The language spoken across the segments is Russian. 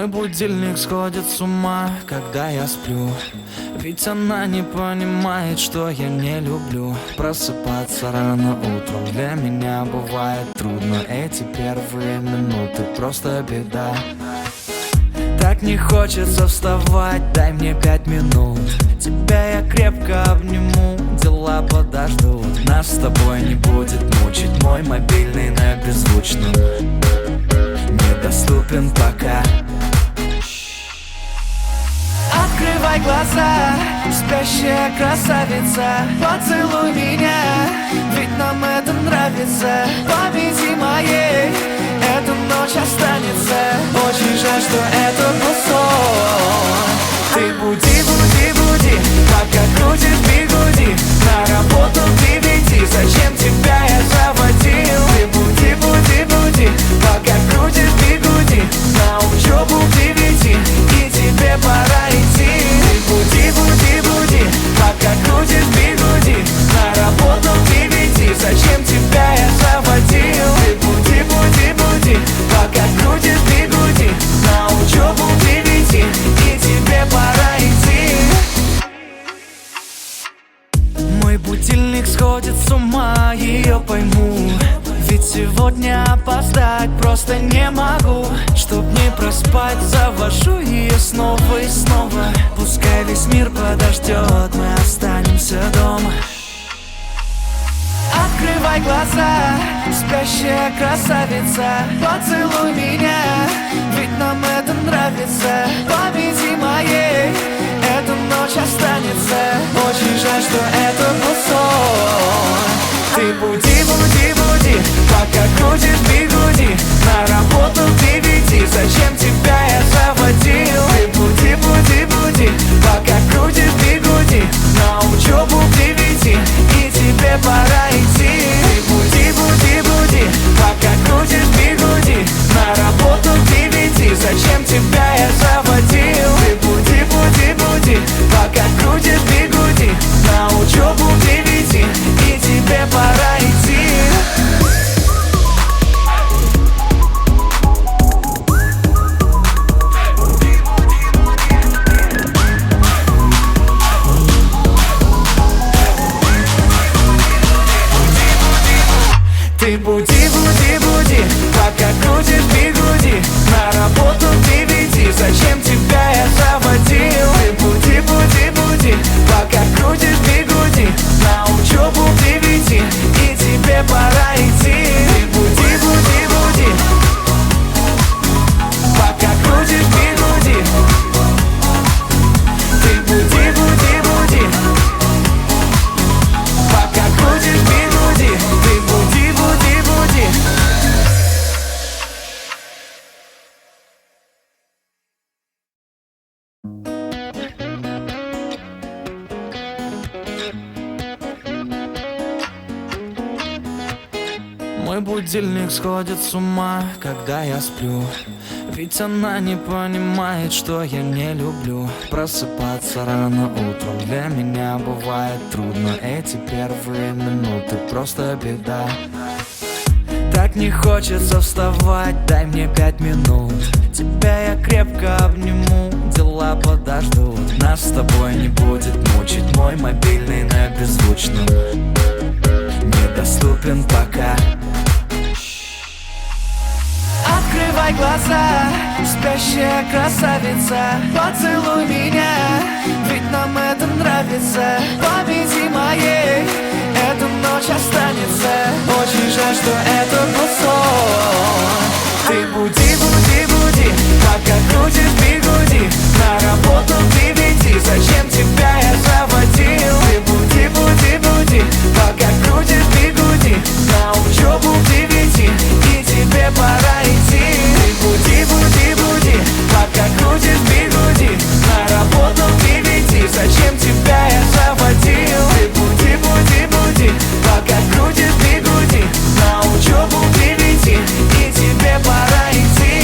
Мой будильник сходит с ума, когда я сплю. Ведь она не понимает, что я не люблю просыпаться рано утром. Для меня бывает трудно, эти первые минуты просто беда. Так не хочется вставать, дай мне 5 минут. Тебя я крепко обниму, дела подождут. Нас с тобой не будет мучить мой мобильный на беззвучном. Недоступен пока. Открывай глаза, спящая красавица, поцелуй меня, ведь нам это нравится. Победи моей, эта ночь останется. Очень жаль, что это был сон. Ты буди, буди, буди, пока крутишь бигуди. На работу к 9, зачем тебя я заводил? Ты буди, буди, буди, пока крутишь бигуди. На учебу к 9, и тебе пора идти. Ты буди, буди, буди, пока крутишь бигуди. На работу к 9, зачем тебя я заводил? Ты буди, буди, буди, пока крутишь бигуди. На учебу к 9, и тебе пора идти. Мой будильник сходит с ума, ее пойму. Ведь сегодня опоздать просто не могу. Чтоб не проспать, завожу ее снова и снова. Пускай весь мир подождет, мы останемся дома. Открывай глаза, спящая красавица, поцелуй меня, ведь нам это нравится. Победи моей, эта ночь останется. Очень жаль, что это был сон. Ты буди, буди, буди, пока крутишь бигуди. На работу к 9, зачем тебя я заводил? Ты буди, буди, буди, пока крутишь бигуди. На учебу к 9, и тебе пора идти. Ты буди, буди, буди, пока крутишь бигуди. На работу к 9, зачем тебя я заводил? Ты буди, буди, буди, пока крутишь бигуди. На учебу к 9, и тебе пора идти. Ты буди, буди, буди, пока крутишь бигуди. На работу к 9, зачем тебя я заводил? Ты буди, буди, буди, пока крутишь бигуди. На учебу к 9, и тебе пора идти. Ты буди, буди, буди, пока крутишь бигуди. Ты буди, буди, буди, пока крутишь бигуди. Ты буди, буди, буди. Мой будильник сходит с ума, когда я сплю. Ведь она не понимает, что я не люблю просыпаться рано утром. Для меня бывает трудно, эти первые минуты просто беда. Так не хочется вставать, дай мне 5 минут. Тебя я крепко обниму, дела подождут. Нас с тобой не будет мучить мой мобильный на беззвучном. Недоступен пока. Открывай глаза, спящая красавица, поцелуй меня, ведь нам это нравится. Победи моей, эта ночь останется. Очень жаль, что это был сон. Ты буди, буди, буди, пока крутишь бигуди. На работу к 9, зачем тебя я заводил? Ты буди, буди, буди, пока крутишь бигуди. На учебу к 9, и тебе пора идти. Ты буди, буди, буди, пока крутишь бигуди. На работу к 9, зачем тебя я заводил? Ты буди, буди, буди, пока крутишь бигуди. На учебу к 9, и тебе пора идти.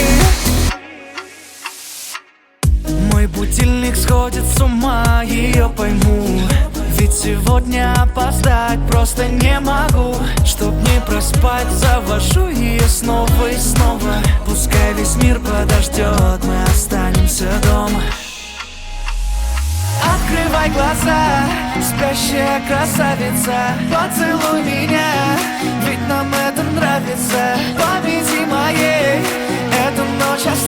Мой будильник сходит с ума, ее пойму. Ведь сегодня опоздать просто не могу. Чтоб не проспать, завожу ее снова и снова. Пускай весь мир подождет, мы останемся Открывай глаза, спящая красавица, поцелуй меня,